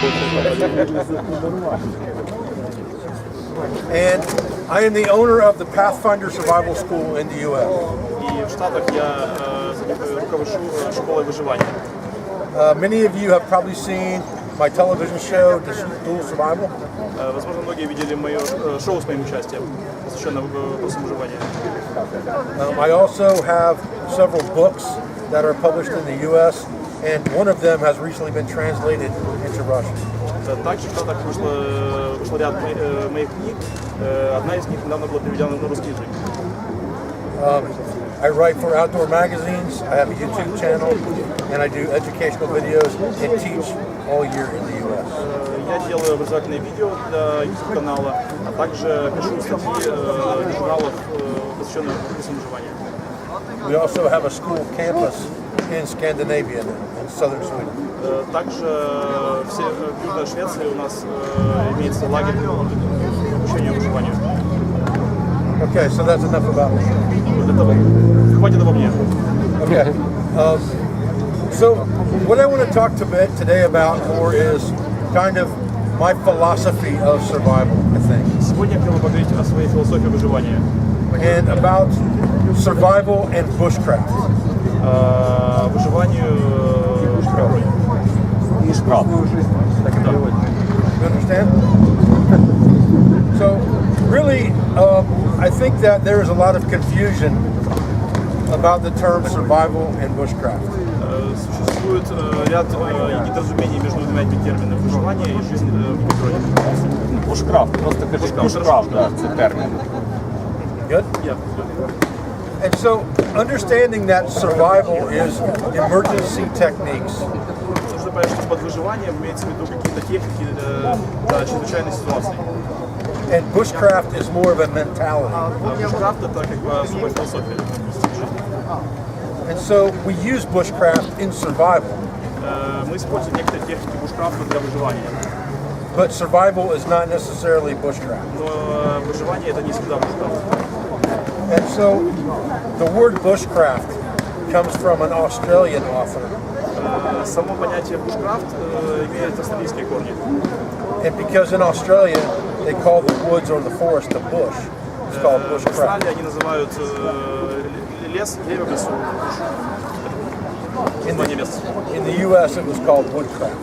And I am the owner of the Pathfinder Survival School in the U.S. І в Штатах я руковожу школою виживання. Many of you have probably seen my television show, Dual Survival. Возможно, многие видели мое шоу с моим участием, посвященное вопросам выживания. I also have several books that are published in the U.S., and one of them has recently been translated into Russian. Также в Штатах вышел ряд моих книг. Одна из них недавно была переведена на русский язык. I write for outdoor magazines, I have a YouTube channel, and I do educational videos and teach all year in the U.S. Я делаю образовательные видео для YouTube-канала, а также пишу статьи для журналов, посвященных вопросам выживания. We also have a school campus in Scandinavia in southern Sweden. Также в Южной Швеции у нас имеется лагерь по обучению выживанию. Okay, so that's enough about me. Хватит обо мне. Okay. So what I want to talk today about more is kind of my philosophy of survival, I think. Сегодня я хотел бы поговорить о своей философии выживания. And about survival and bushcraft. Выживанию Bushcraft. You understand? So really, I think that there is a lot of confusion about the term survival and bushcraft. Существует ряд недоразумений между двумя этими терминами: выживание и жизнь в природе. Bushcraft, просто кажи Bushcraft, да, це термін. Good? Yeah. And so, understanding that survival is emergency techniques. Нужно понять, что под выживанием имеется в виду какие-то техники для чрезвычайной ситуации. And bushcraft is more of a mentality. Бушкрафт — это как бы особая философия жизни. And so, we use bushcraft in survival. Мы используем некоторые техники бушкрафта для выживания. But survival is not necessarily bushcraft. Но выживание — это не всегда бушкрафт. And so, the word bushcraft comes from an Australian author. Само понятие бушкрафт имеет австралийские корни. And because in Australia they call the woods or the forest the bush, it's called В bushcraft. Австралии они называют лес дерево в лесу. In the U.S. it was called woodcraft.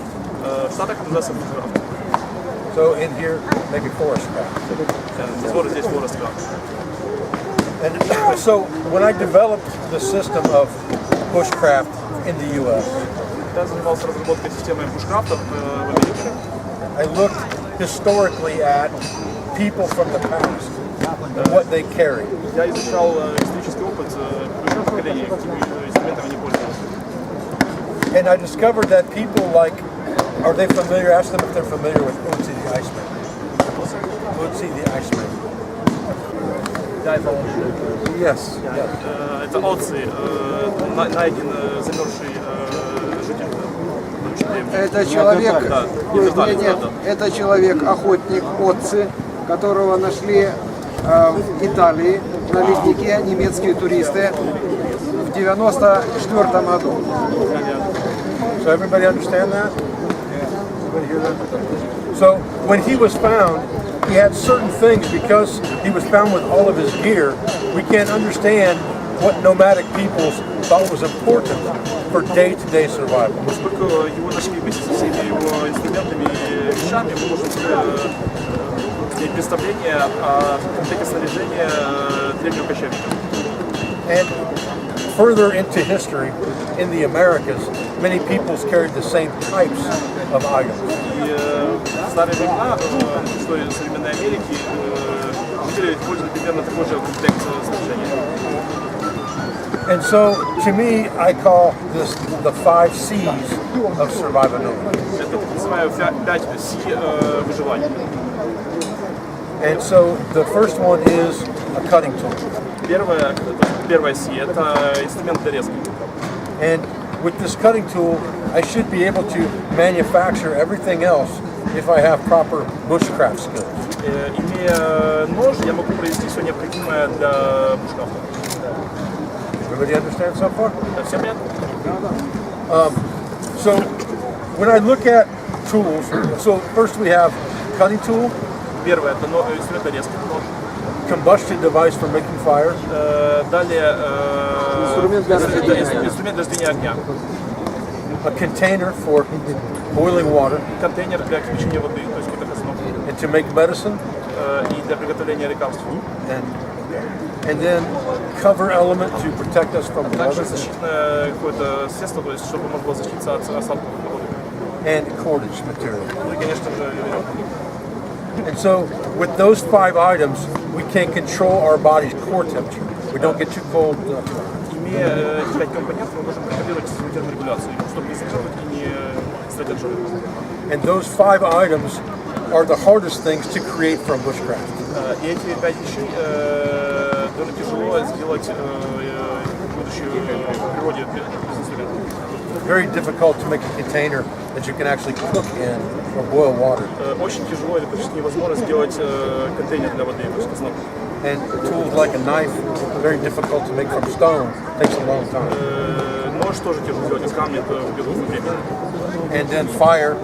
В Штатах это называется бушкрафт. So in here, maybe forestcraft. Здесь форесткрафт. And so when I developed the system of bushcraft in the U.S., Я занимался разработкой системы бушкрафта в Америке. I looked historically at people from the past and what they carried. Я изучал исторический опыт предыдущих поколений, какими инструментами они пользовались. And I discovered that people are they familiar? Ask them if they're familiar with Ötzi the Iceman. Ötzi the Iceman. Yes. Это Ötzi, найден замерзший житель. Это человек, это человек-охотник Ötzi, которого нашли в Италии на леднике немецкие туристы в 1994 году. So everybody understand that? Everybody hear that? So when he was found, he had certain things because he was found with all of his gear. We can't understand what nomadic peoples thought was important for day-to-day survival. Поскольку его нашли вместе со всеми его инструментами и вещами, мы можем иметь представление о комплекте снаряжения древнего кочевника. And further into history, in the Americas, many peoples carried the same types of items. И в старые времена, в истории современной Америки, жители использовали примерно такой же комплект снаряжения. And so, to me, I call this the 5 C's of survivability. Это так называю 5 C выживания. And so, the first one is a cutting tool. Первая C — это инструмент для резки. And with this cutting tool, I should be able to manufacture everything else if I have proper bushcraft skills. Имея нож, я могу произвести все необходимое для бушкрафта. Everybody understand so far? Это все понятно? So, when I look at tools. So first we have cutting tool, Первое это инструмент резки нож. combustion device for making fire, Далее Инструмент для разведения. инструмент для разведения огня. a container for boiling water, Контейнер для кипячения воды, то есть кипятоснов. and to make medicine, И для приготовления лекарств. and then cover element to protect us from Также weather, защитное какое-то средство, то есть чтобы можно было защититься от осадков погоды. and cordage material. Ну и, конечно же, веревка. And so with those 5 items, we can control our body's core temperature. We don't get too cold. Имея эти 5 компонентов, мы можем контролировать свою терморегуляцию, чтобы не замерзнуть и не стать от жары. And those 5 items are the hardest things to create from bushcraft. И эти 5 вещей довольно тяжело сделать будучи в природе без инструментов. Very difficult to make a container that you can actually cook in or boil water. Очень тяжело или почти невозможно сделать контейнер для воды, то есть основу. And tools like a knife, very difficult to make from stone, takes a long time. Нож тоже тяжело сделать из камня, это берут время. And then fire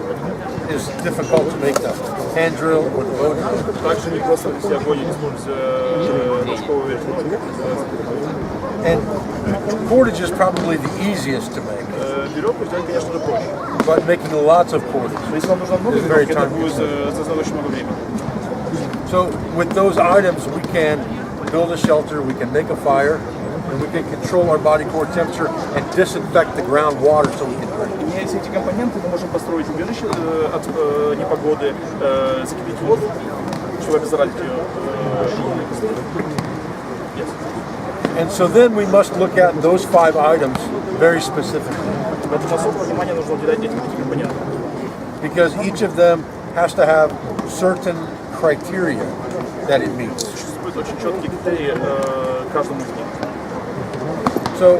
is difficult to make the hand drill or the bow drill. Также не просто вести огонь, используя ножковую веревку. And cordage is probably the easiest to make, Веревку сделать, конечно же, проще. but making lots of cordage Но если вам нужно много is very веревки, это time будет consuming. занимать очень много времени. So with those items, we can build a shelter, we can make a fire, and we can control our body core temperature and disinfect the groundwater so we can drink. Имея все эти компоненты, мы можем построить убежище от непогоды, закипятить воду, чтобы обеззаразить ее. And so then we must look at those 5 items very specifically, Поэтому особое внимание нужно уделять этим 5 компонентам. because each of them has to have certain criteria that it meets. Существуют очень четкие критерии каждому из них. So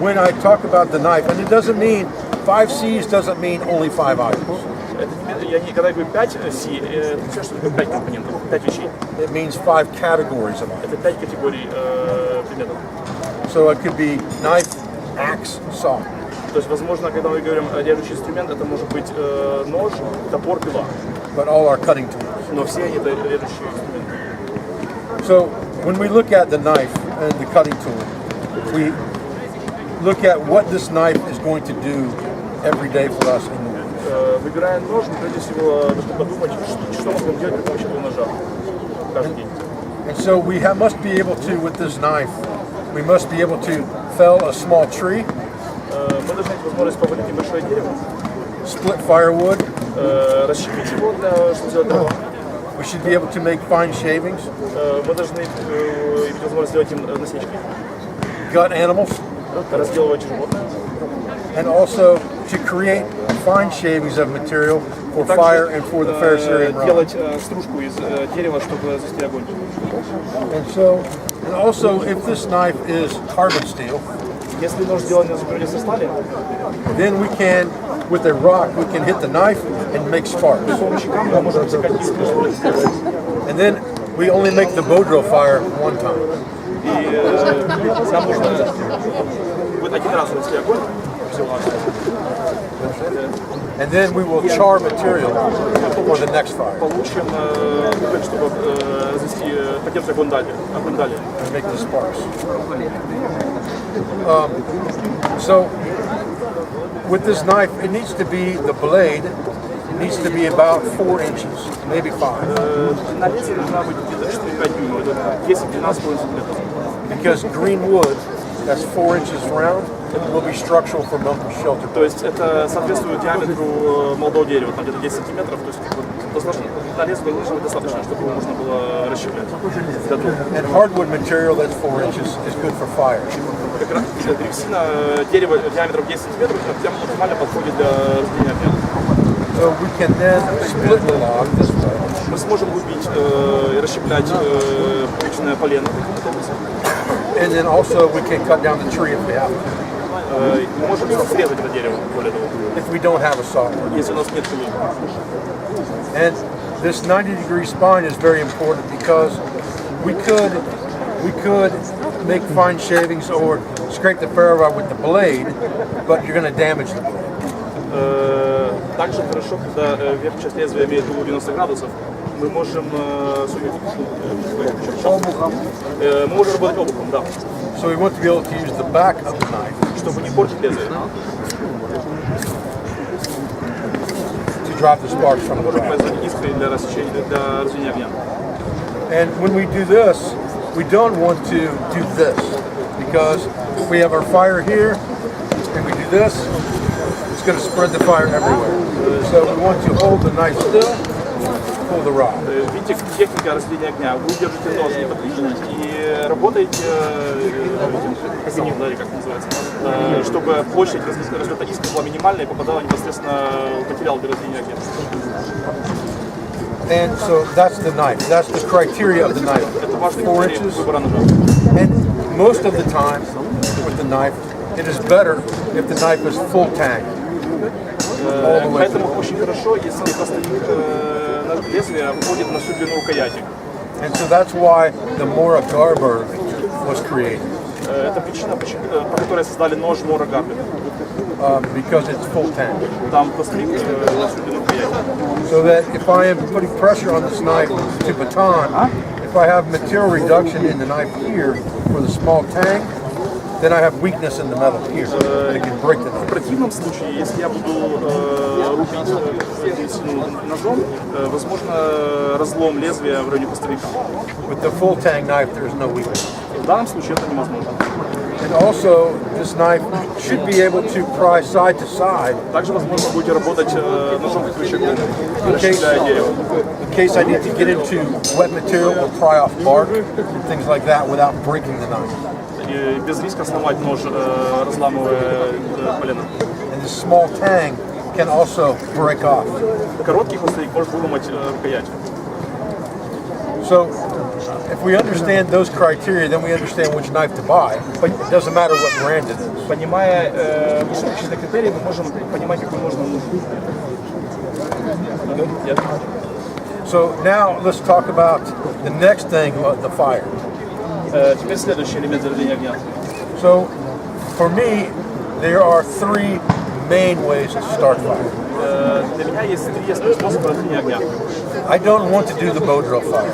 when I talk about the knife, and it doesn't mean 5 C's doesn't mean only 5 items. Когда я говорю 5 C, это все, что такое 5 компонентов, 5 вещей. It means 5 categories of items. Это 5 категорий предметов. So it could be knife, axe, saw. То есть, возможно, когда мы говорим режущий инструмент, это может быть нож, топор, пила. But all are cutting tools. Но все они это режущие инструменты. So when we look at the knife and the cutting tool, we look at what this knife is going to do every day for us in the woods. Выбирая нож, мы прежде всего должны подумать, что мы будем делать при помощи этого ножа каждый день. And so we must be able to, with this knife, we must be able to fell a small tree, Мы должны иметь возможность повалить небольшое дерево, split firewood. расщепить его, чтобы сделать дрова. We should be able to make fine shavings, Мы должны иметь возможность сделать им насечки, gut animals, разделывать животное. and also to create fine shavings of material for fire and for the Ferrisarian rod. Делать стружку из дерева, чтобы завести огонь. And also, if this knife is carbon steel, Если нож сделан из стали, then we can, with a rock, we can hit the knife and make sparks. с помощью камня мы можем отсекать искры. And then we only make the bow drill fire one time. И нам нужно будет один раз завести огонь, всего-навсего. And then we will char material for the next fire Получим уголь, чтобы развести, поддерживать огонь далее. and make the sparks. So with this knife, it needs to be, the blade needs to be about 4 inches, maybe 5. На лезвие должна быть где-то 4-5 дюймов, 10-12 сантиметров. Because green wood, that's 4 inches round, will be structural for mountain shelter. То есть это соответствует диаметру молодого дерева, там где-то 10 сантиметров. То есть на лезвие должно быть достаточно, чтобы его можно было расщеплять. And hardwood material that's 4 inches is good for fire. Как раз древесина, дерево диаметром 10 сантиметров, прям оптимально подходит для разведения огня. So we can then split the log this way. Мы сможем убить и расщеплять обычное полено. And then also we can cut down the tree if we have to, Мы можем срезать это дерево, более того, if we don't have a saw. если у нас нет пилы. And this 90-degree spine is very important because we could make fine shavings or scrape the ferro rod with the blade, but you're going to damage the blade. Также хорошо, когда верхняя часть лезвия имеет угол 90 градусов, мы можем мы можем работать обухом, да. So we want to be able to use the back of the knife Чтобы не портить лезвие. to drop the sparks from the Можем back. производить искры для разведения огня. And when we do this, we don't want to do this because if we have our fire here and we do this, it's going to spread the fire everywhere. So we want to hold the knife still, pull the rod. Видите, техника разведения огня. Вы держите нож неподвижно и работаете, как называется, чтобы площадь разлета искры была минимальная и попадала непосредственно в материал для разведения огня. And so that's the knife. That's the criteria of the knife. Это важный 4 критерий inches. выбора ножа. And most of the time with the knife, it is better if the knife is full tang. All the way Поэтому through. очень хорошо, если поставить лезвие входит на всю длину рукояти. And so that's why the Mora Garberg was created, Это причина, по которой создали нож Мора Гарбера. because it's full tang. Там поставить на всю длину рукояти. So that if I am putting pressure on this knife to baton, if I have material reduction in the knife here for the small tang, then I have weakness in the metal here. It can break the В knife. противном случае, если я буду рубить ножом, возможно разлом лезвия в районе поставника. With the full tang knife, there's no weakness. В данном случае это невозможно. And also, this knife should be able to pry side to side Также, возможно, будете работать ножом как рычагом, in расщепляя дерево. case I need to get into wet material or pry off bark and things like that without breaking the knife. И без риска сломать нож, разламывая полено. And the small tang can also break off. Короткий хвостовик может выломать рукоять. So, if we understand those criteria, then we understand which knife to buy. But it doesn't matter what brand it is. Понимая высшие критерии, мы можем понимать, какой можно нож. So now let's talk about the next thing about the fire. Теперь следующий элемент зажигания огня. So, for me, there are 3 main ways to start fire. Для меня есть 3 способа разведения огня. I don't want to do the bow drill fire.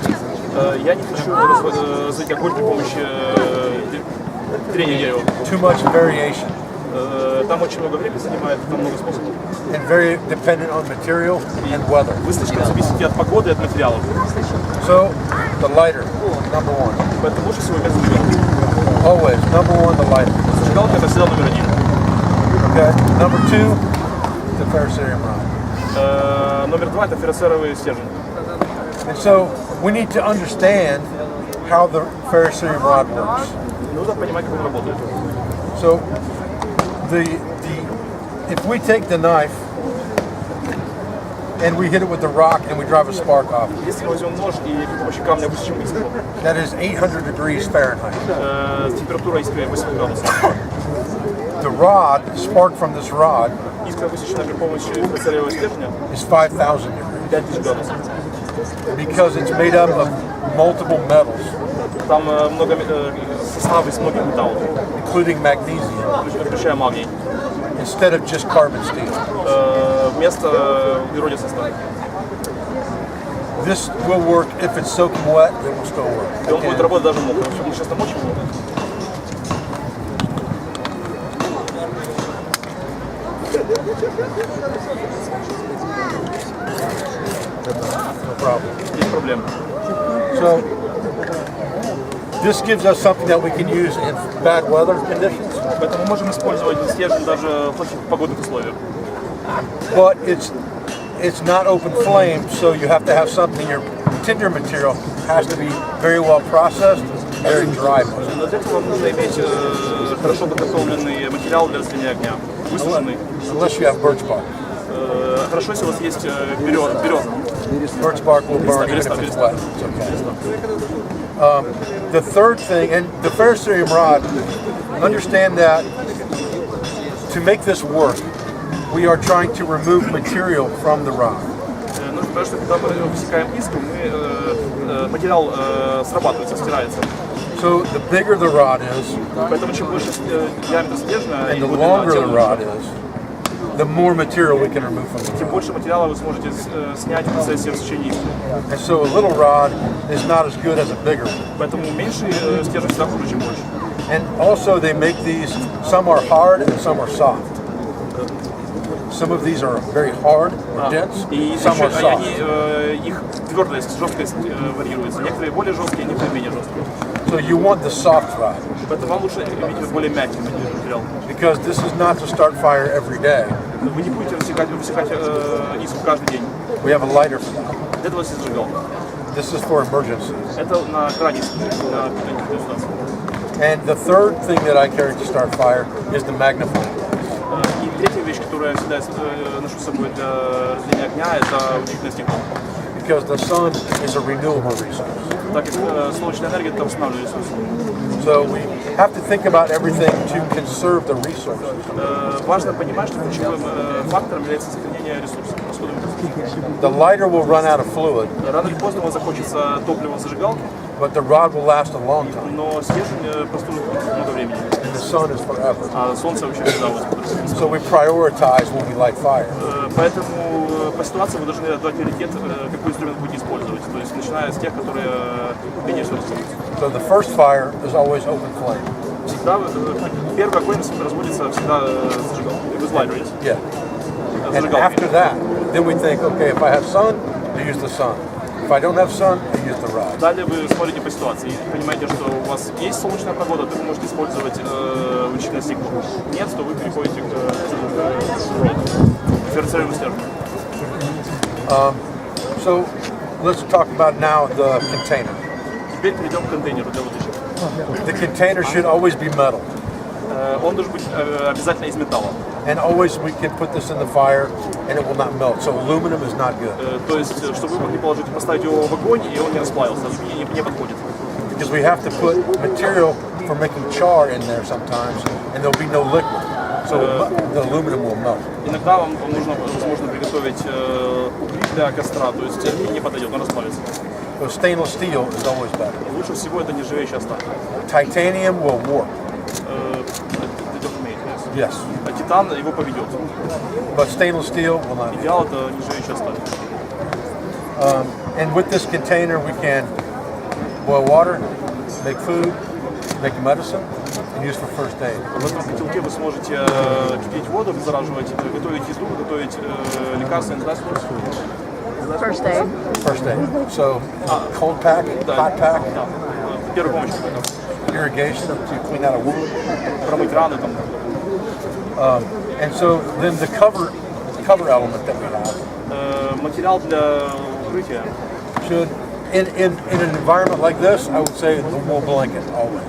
Я не хочу разводить огонь при помощи трения дерева. Too much variation Там очень много времени занимает, там много способов. and very dependent on material and weather. Вы слишком зависите от погоды и от материалов. So, the lighter, number 1. Поэтому лучше всего иметь зажигалку. Always, number 1, the lighter. Зажигалка — это всегда номер 1. Okay, number 2, the ferrocerium rod. Номер 2 — это феррocеровый стержень. And so, we need to understand how the ferrocerium rod works. Нужно понимать, как он работает. So, if we take the knife and we hit it with the rock and we drive a spark off, Если мы возьмем нож и при помощи камня высечем искру, that is 800 degrees Fahrenheit. температура искры 8 градусов. The rod, spark from this rod, Искра, высечена при помощи феррocерового стержня, is 5,000 degrees 5000 градусов. because it's made up of multiple metals, Там много составов из многих металлов, including magnesium, включая магний, instead of just carbon steel. вместо углеродия состава. This will work if it's soaking wet, it will still work. И он будет работать даже мокрым. Мы сейчас намочим его. No problem. Есть проблема. So, this gives us something that we can use in bad weather conditions, Поэтому мы можем использовать стержень даже в плохих погодных условиях. but it's not open flame, so you have to have something. Your tinder material has to be very well processed, very dry. Для этого нужно иметь хорошо подготовленный материал для разведения огня. Высушенный. Unless you have birch bark. Хорошо, если у вас есть береза. Birch bark will burn even if it's wet. It's okay. The third thing, and the ferrocerium rod, understand that to make this work, we are trying to remove material from the rod. Ну, потому что когда мы высекаем искру, материал срабатывается, стирается. So the bigger the rod is, Поэтому чем больше диаметр стержня, and the его длина, longer тем the лучше. rod is, the more material we can remove from the тем rod. больше материала вы сможете снять в процессе рассечения иглы. And so a little rod is not as good as a bigger one. Поэтому меньший стержень всегда хуже, чем больше. And also they make these, some are hard and some are soft. Some of these are very hard or dense, И some are soft. их твердость, жесткость варьируется. Некоторые более жесткие, некоторые менее жесткие. So you want the soft rod Поэтому вам лучше иметь более мягкий материал. because this is not to start fire every day. Вы не будете высекать искру каждый день. We have a lighter for that. Для этого есть зажигалка. This is for emergencies. Это на кране для таких ситуаций. And the third thing that I carry to start fire is the magnifying glass. И третья вещь, которую я всегда ношу с собой для разделения огня, это увеличительное стекло. Because the sun is a renewable resource. Так как солнечная энергия – это восстанавливающий ресурс. So we have to think about everything to conserve the resources. Важно понимать, что ключевым фактором является сохранение ресурсов, расходуемых ресурсов. The lighter will run out of fluid, Рано или поздно у вас закончится топливо зажигалки, but the rod will last a long time. но стержень прослужит много времени, And the sun is forever. а солнце вообще всегда у вас будет. So we prioritize when we light fire. Поэтому по ситуации вы должны отдать приоритет, какой инструмент будете использовать, то есть начиная с тех, которые менее всего используются. So the first fire is always open flame. Всегда первый огонь разводится всегда зажигалкой, with lighter, yes? Yeah. And Зажигалкой. after that, then we think, okay, if I have sun, I use the sun. If I don't have sun, I use the rod. Далее вы смотрите по ситуации и понимаете, что у вас есть солнечная погода, то вы можете использовать увеличительное стекло. Нет, то вы переходите к дифференцируемому стержню. So let's talk about now the container. Теперь перейдем к контейнеру для выдачи. The container should always be metal. Он должен быть обязательно из металла. And always we can put this in the fire and it will not melt. So aluminum is not good. То есть, чтобы вы могли положить, поставить его в огонь, и он не расплавился, не подходит. Because we have to put material for making char in there sometimes and there'll be no liquid. So the aluminum will melt. Иногда вам нужно, возможно, приготовить угли для костра, то есть не подойдет, он расплавится. So stainless steel is always better. Лучше всего это нержавеющая сталь. Titanium will warp. Yes. А титан его поведет. But stainless steel will not. Идеал это нержавеющая сталь. And with this container we can boil water, make food, make medicine, and use for first aid. В этом котелке вы сможете кипятить воду, зараживать, готовить еду, готовить лекарства, First aid. First aid. So cold pack, hot pack, первую помощь, irrigation to clean out a wound. промыть раны там. And so then the cover element that we have Материал для укрытия. should, in an environment like this, I would say the wool blanket always.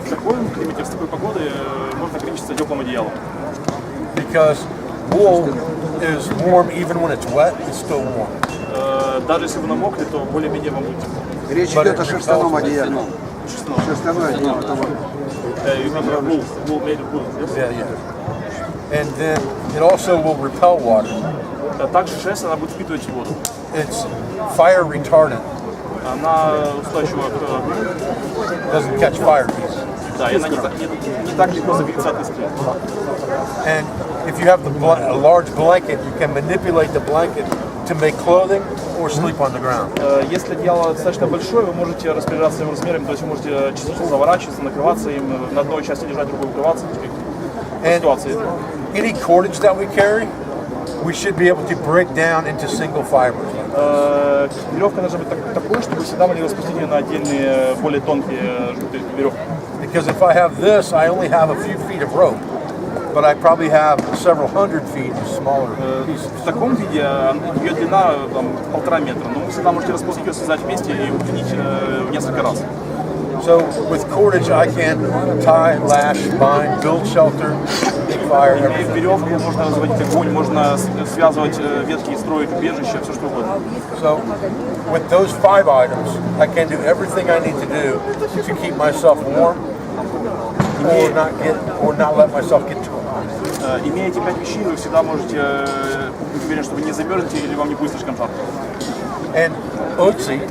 В таком климате, в такой погоде можно ограничиться теплым одеялом. Because wool is warm even when it's wet, it's still warm. Даже если вы намокли, то более-менее вам будет тепло. Речь идет о шерстяном одеяле. Шерстяное. Шерстяное одеяло. Wool made of wool, yes? Yeah. And then it also will repel water. Также шерсть, она будет впитывать воду. It's fire retardant. Она устойчива к... Doesn't catch fire easy. Да, и она не так легко загорится от искры. And if you have a large blanket, you can manipulate the blanket to make clothing or sleep on the ground. Если одеяло достаточно большое, вы можете распоряжаться его размерами, то есть вы можете частично заворачиваться, накрываться им, на одной части лежать, другой укрываться. And any cordage that we carry, we should be able to break down into single fibers. Веревка должна быть такой, чтобы всегда могли распустить ее на отдельные, более тонкие веревки. Because if I have this, I only have a few feet of rope, but I probably have several hundred feet of smaller pieces. В таком виде ее длина там, 1,5 метра, но вы всегда можете распустить ее, связать вместе и удлинить в несколько раз. So with cordage, I can tie, lash, bind, build shelter, make fire, Имея everything. веревку, можно разводить огонь, можно связывать ветки и строить убежище, все что угодно. So with those 5 items, I can do everything I need to do to keep myself warm or not let myself get too hot. Имея эти 5 вещей, вы всегда можете быть уверены, что вы не замерзнете или вам не будет слишком жарко. And Otzi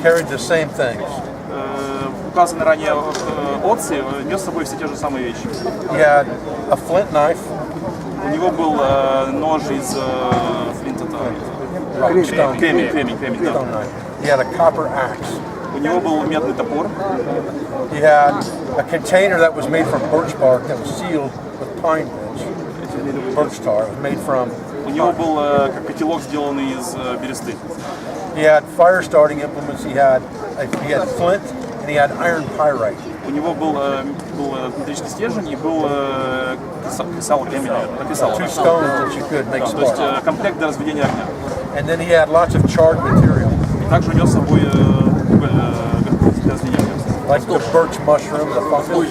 carried the same things. Указанный ранее Отци нес с собой все те же самые вещи. He had a flint knife, У него был нож из флинта. Кремень, да. He had a copper axe. У него был медный топор. He had a container that was made from birch bark that was sealed with pine bits. Birch tar. It was made from. У него был как котелок, сделанный из бересты. He had fire starting implements. He had flint and he had iron pyrite. У него был металлический стержень и был писало кремень, написало. Two stones that you could make То есть sparks. комплект для разведения огня. And then he had lots of charred material, И также унес с собой уголь для разведения огня. like the birch mushroom, the fungus.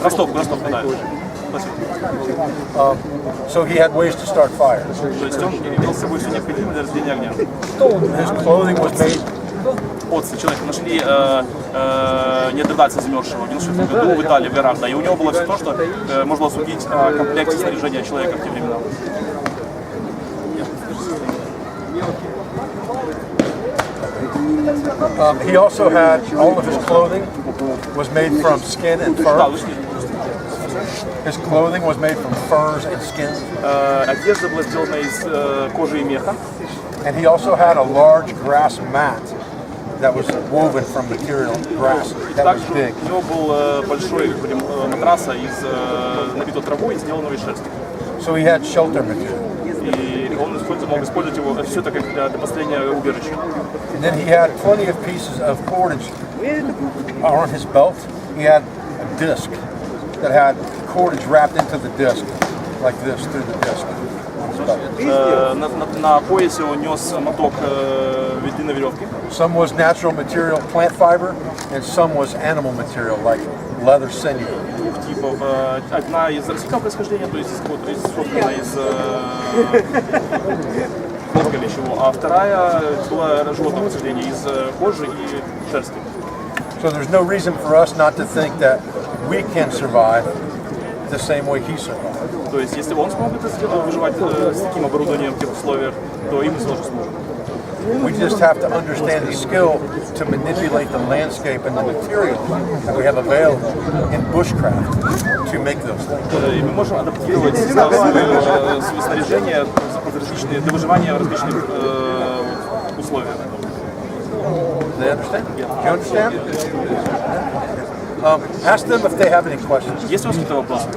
Ростовку, да. So he had ways to start fire. То есть он имел с собой все необходимое для разведения огня. His clothing was made. Отцы человека нашли неандертальца замерзшего в 96 году в Италии, в горах, да, и у него было все то, что можно было судить о комплекте снаряжения человека в те времена. He also had all of his clothing was made from skin and Да, fur. вышли. His clothing was made from furs and skin. Одежда была сделана из кожи и меха. And he also had a large grass mat that was woven from material grass that was Также big. у него был большой матраса из набитого травой и сделанного из шерсти. So he had shelter material. И он мог использовать его все это как для построения убежища. And then he had plenty of pieces of cordage on his belt. He had a disc that had cordage wrapped into the disc, like this, through the disc. На поясе он нес моток длинной веревки. Some was natural material, plant fiber, and some was animal material, like leather sinew. Двух типов. Одна из растительного происхождения, то есть соткана из хлопка или чего, а вторая была животного происхождения, из кожи и шерсти. So there's no reason for us not to think that we can survive the same way he survived. То есть, если он смог это сделать, выживать с таким оборудованием в тех условиях, то и мы тоже сможем. We just have to understand the skill to manipulate the landscape and the material that we have available in bushcraft to make those things. И мы можем адаптировать свое снаряжение для выживания в различных условиях. They understand? Do you understand? Ask them if they have any questions. Есть у вас какие-то вопросы?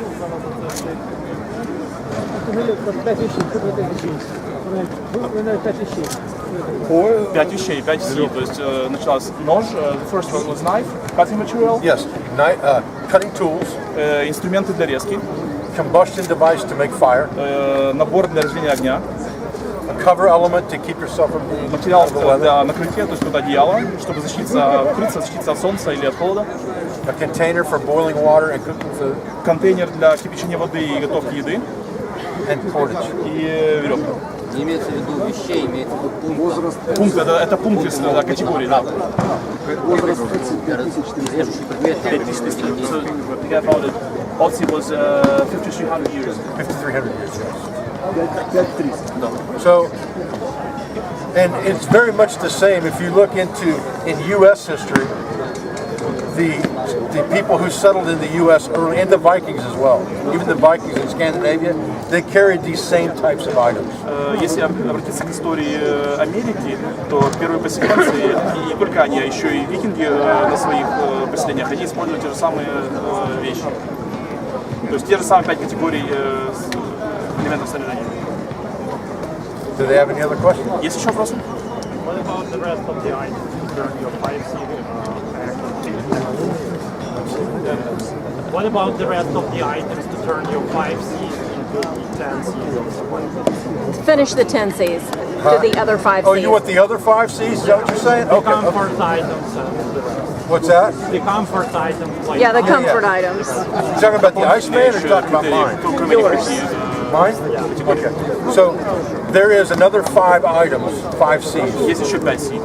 Пять вещей, 5 сил. То есть началось нож, first one was knife, cutting material, Yes, cutting tools, инструменты для резки, combustion device to make fire, набор для разведения огня, a cover element to keep yourself from being материал out of the weather, для накрытия, то есть под одеяло, чтобы укрыться, защититься от солнца или от холода, a container for boiling water and cooking food, контейнер для кипячения воды и готовки еды and cordage. и веревка. Не имеется в виду вещей, имеется в виду возраст. Пункт, это пункт из категории, да. Возраст режущий предмет. 5000 лет. So, forget about it. Odyssey was 5,300 years. 5,300 years, yes. So, and it's very much the same if you look in U.S. history, the people who settled in the U.S. early, and the Vikings as well, even the Vikings in Scandinavia, they carried these same types of items. Если обратиться к истории Америки, то первые поселенцы, и не только они, а еще и викинги на своих поселениях, они использовали те же самые вещи. То есть те же самые 5 категорий элементов снаряжения. Do they have any other questions? Есть еще вопросы? What about the rest of the items to turn your 5C What about the rest of the items to turn your 5Cs into 10Cs? Finish the 10 Cs to the other 5 Cs. Oh, you want the other 5 Cs? Is that what you're saying? The Okay. comfort items and the rest. What's that? The comfort items like Yeah, the comfort items. You talking about the Iceman or talking about mine? Yours. Mine? Okay. So there is another 5 items, 5 Cs, Есть еще 5 Си.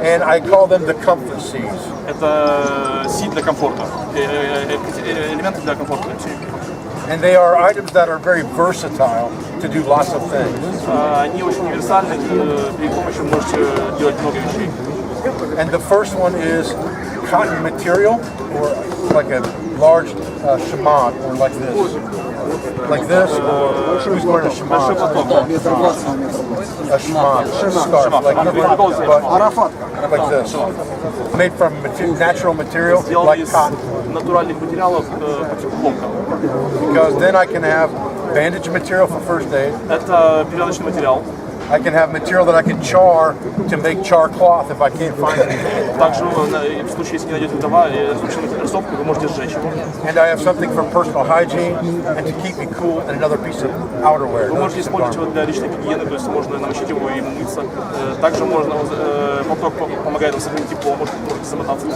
and I call them the comfort Cs. Это Си для комфорта. Элементы для комфорта. And they are items that are very versatile to do lots of things. Они очень универсальны, при их помощи вы можете делать много вещей. And the first one is cotton material, or like a large shamad, or like this, or who's wearing a shamad? A shamad, scarf, like this, made from natural material, like cotton. Натуральных материалов хлопка. Because then I can have bandage material for first aid. Это перевязочный материал. I can have material that I can char to make char cloth if I can't find anything. Также в случае, если не найдете дрова и рисовку, вы можете сжечь его. And I have something for personal hygiene and to keep me cool, and another piece of outerwear. Вы можете использовать его для личной гигиены, то есть можно намочить его и мыться. Также можно, платок помогает вам сохранить тепло, можете замотаться.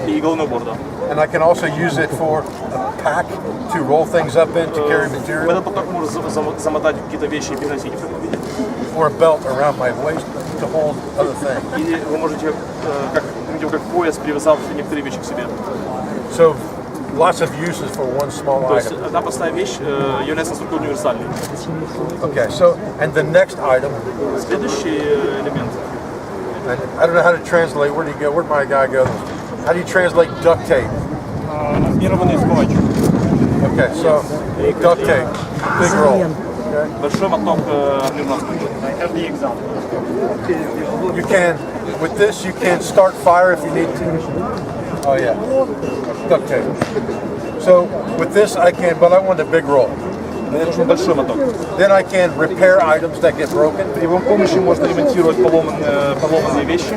И головной убор, да. And I can also use it for a pack to roll things up in to carry material. Этот платок можно замотать какие-то вещи и переносить. Or a belt around my waist to hold other things. Или вы можете как пояс, привязав некоторые вещи к себе. So lots of uses for one small То есть item. одна простая вещь является настолько универсальной. Okay, so and the next item, Следующий элемент. and I don't know how to translate. Where do you go? Where'd my guy go? How do you translate duct tape? Армированный скотч. Okay, so duct tape, big roll. Большой моток армированного скотча. I have the example. You can, with this, you can start fire if you need to. Oh yeah, duct tape. So with this, I can, but I want a big roll. Мне нужен большой моток. Then I can repair items that get broken. При его помощи можно ремонтировать поломанные вещи.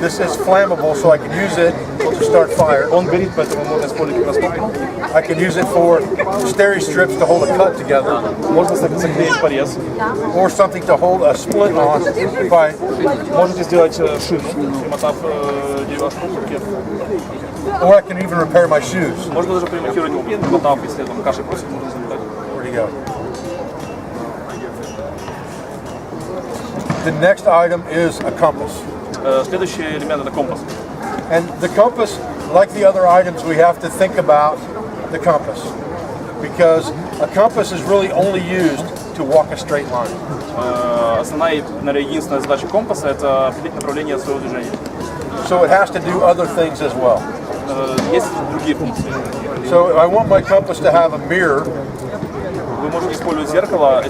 This is flammable, so I can use it to start fire. Он горит, поэтому можно использовать как растопку. I can use it for steri strips to hold a cut together, Можно заклеить порез. or something to hold a split on. If I, Можете сделать шину, примотав деревяшку к руке. or I can even repair my shoes. Можно даже примотировать его, примотав, если там кашей просит, можно замотать. Where'd he go? The next item is a compass. Следующий элемент — это компас. And the compass, like the other items, we have to think about the compass. Because a compass is really only used to walk a straight line. Основная, наверное, единственная задача компаса — это определить направление своего движения. So it has to do other things as well. Есть другие функции. So I want my compass to have a mirror, Вы можете использовать зеркало,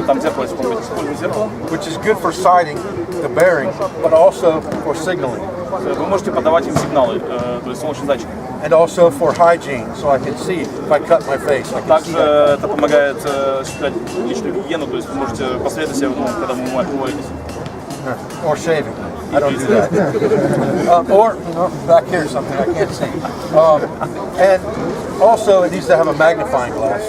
там зеркало есть в компасе, использовать зеркало. which is good for sighting the bearing, but also for signaling. Вы можете подавать им сигналы, то есть солнечный датчик. And also for hygiene, so I can see if I cut my face. I can see Также that. это помогает осуществлять личную гигиену, то есть вы можете посмотреть себя, когда вы умываетесь. Or shaving. I don't do that. Or back here something I can't see. And also it needs to have a magnifying glass.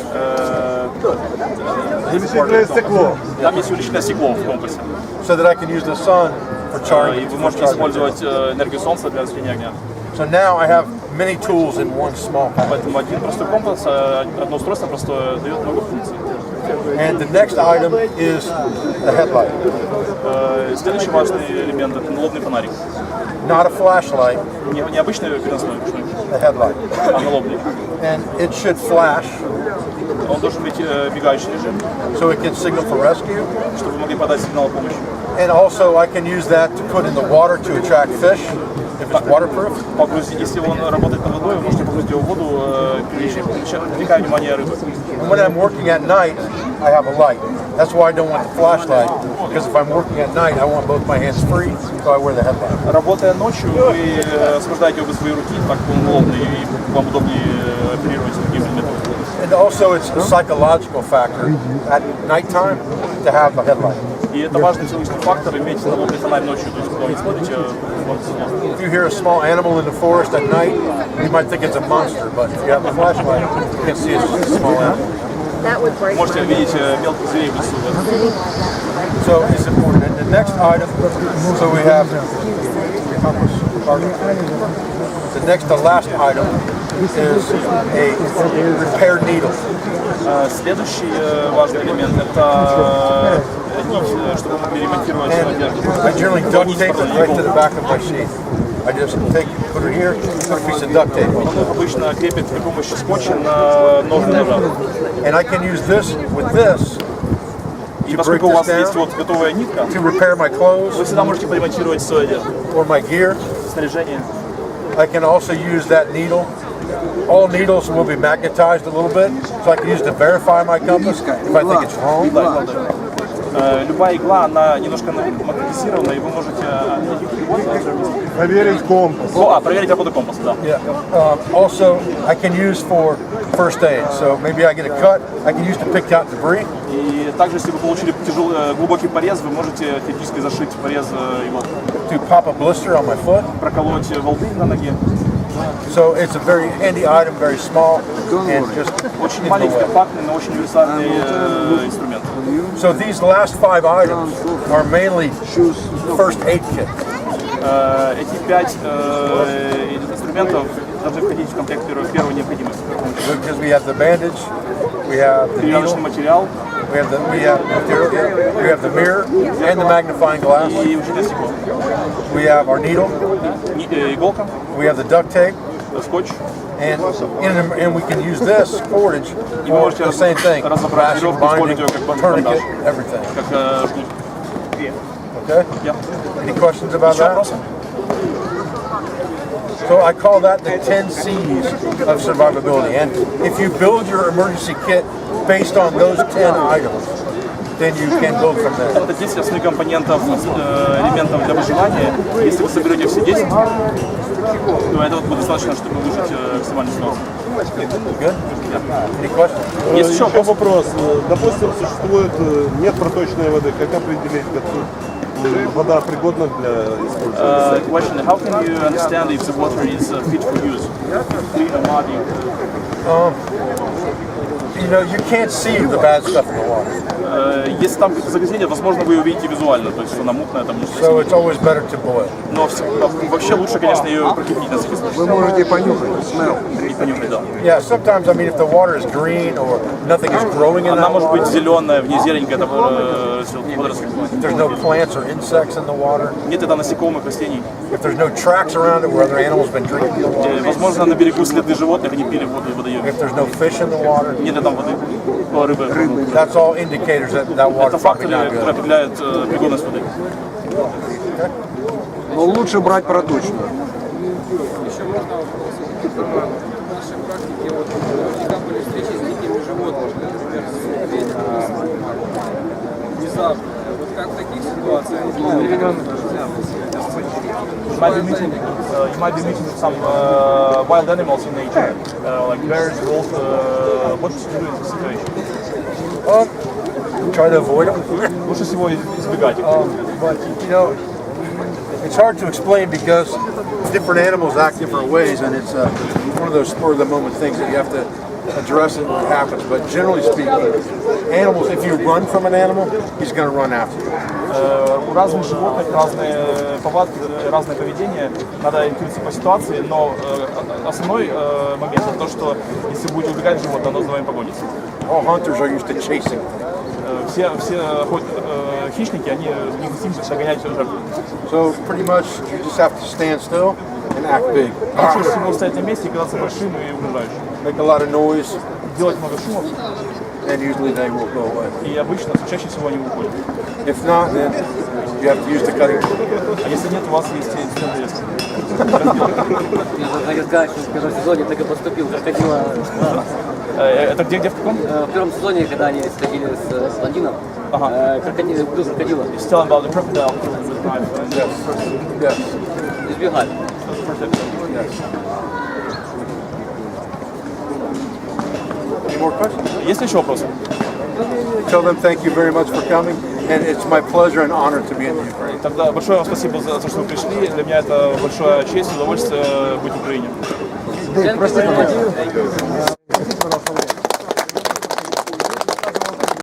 Там есть увеличительное стекло в компасе. So that I can use the sun for charging. И вы можете использовать энергию солнца для освещения огня. So now I have many tools in one small pack. Поэтому один простой компас, одно устройство простое дает много функций. And the next item is the headlight. Следующий важный элемент — это налобный фонарик. Not a flashlight, Не обычный переносной, the headlight. а налобный. And it should flash Он должен быть мигающий режим, so it can signal for rescue. чтобы вы могли подать сигнал о помощи. And also I can use that to put in the water to attract fish if it's waterproof. Если он работает под водой, вы можете погрузить его в воду, привлекая внимание рыбы. And when I'm working at night, I have a light. That's why I don't want the flashlight, because if I'm working at night, I want both my hands free, so I wear the headlight. Работая ночью, вы освобождаете обе свои руки, так он удобный, и вам удобнее оперировать таким предметом. And also it's a psychological factor at nighttime to have the headlight. И это важный психологический фактор — иметь налобный фонарь ночью, то есть когда вы смотрите, If you hear a small animal in the forest at night, you might think it's a monster, but if you have a flashlight, you can see it's just a small animal. That would break можете my видеть мелких зверей в лесу. So it's important. And the next item, so we have compass. The next, the last item is a repair needle. Следующий важный элемент — это нить, чтобы мы могли ремонтировать одежду. I generally duct tape it right to the back of my sheath. I just put it here, put a piece of duct tape. Он обычно крепит при помощи скотча на ножны ножа. And I can use this with this И to break поскольку у this вас есть down, вот готовая нитка, to repair my вы clothes всегда можете поремонтировать свою одежду, or my gear. снаряжение. I can also use that needle all needles will be magnetized a little bit, so I can use to verify my compass if I think it's wrong. Любая игла, она немножко магнетизирована, и вы можете Проверить компас. проверить работу компаса, да. Yeah. Also, I can use for first aid. So maybe I get a cut, I can use to pick out debris. И также, если вы получили глубокий порез, вы можете теоретически зашить порез иголкой. To pop a blister on my foot. Проколоть волдырь на ноге. So it's a very handy item, very small, and just Очень маленький, компактный, но очень универсальный инструмент. So these last 5 items are mainly first aid kit. Эти 5 инструментов должны входить в комплект первой необходимости. Because we have the bandage, we have the Перевязочный needle, материал we have the mirror and the magnifying glass. и учебное стекло. We have our needle, Иголка, we have the duct tape, скотч. and we can use this cordage for the same thing. Flashing, binding, tourniquet, everything. Как жгут. Okay? Yeah. Any questions about Еще that? вопросы? So I call that the 10 C's of survivability. And if you build your emergency kit based on those 10 items, then you can build from there. Это 10 основных компонентов, элементов для выживания. Если вы соберете все 10, то этого будет достаточно, чтобы выжить в экстремальной ситуации. Good? Any questions? Есть еще Еще вопрос. Допустим, существует нет проточной воды. Как определить, вода пригодна для использования? Question: How can you understand if the water is fit for use? Clean or muddy? You know, you can't see the bad stuff in the water. Если там загрязнение, возможно, вы увидите визуально, то есть она мутная, там ничего. So it's always better to boil. Но вообще лучше, конечно, ее прокипятить на всякий случай. Вы можете понюхать, smell. И понюхать, да. Yeah, sometimes, I mean, if the water is green or nothing is growing in Она that может быть water, зеленая, в ней зелененькая, это водоросли. if there's no plants or insects in the water, Нет тогда насекомых, растений. if there's no tracks around it where other animals have been drinking the water, Возможно, на берегу следы животных, они пили воду и водоем. if there's no fish in the water, Нет ли там воды, рыбы. that's all indicators that that water's Это probably факторы, not которые good. определяют пригодность воды. Но лучше брать проточную. Еще можно вопрос. В нашей практике вот всегда были встречи с дикими животными, например, с медведем, внезапно. Вот как в таких ситуациях? You might be meeting some wild animals in nature, like bears, wolves. What should you do in this situation? Try to avoid them. Лучше всего избегать их. But, you know, it's hard to explain because different animals act different ways, and it's one of those spur-of-the-moment things that you have to address it when it happens. But generally speaking, animals, if you run from an animal, he's going to run after you. У разных животных разные повадки, разное поведение. Надо ориентироваться по ситуации, но основной момент это то, что если будете убегать животное, оно за вами погонится. All hunters are used to chasing. Все хищники, они не стремятся догонять жертву. So pretty much you just have to stand still and act big. Лучше всего стоять на месте и казаться большим и угрожающим. Make a lot of noise, Делать много шумов, and usually they will go away. и обычно, чаще всего они уходят. If not, then you have to use the cutting tool. А если нет, у вас есть инструмент резки. Я хотел сказать, что в первом сезоне так и поступил, крокодила. Это где в каком? В первом сезоне, когда они сходили с блондином, крокодил, убил крокодила. Just tell them about the crocodile with knife. Yes. Избегали. Any more questions? Есть ли еще вопросы? Tell them thank you very much for coming, and it's my pleasure and honor to be in Ukraine. Тогда большое вам спасибо за то, что вы пришли. Для меня это большая честь и удовольствие быть в Украине. Спасибо.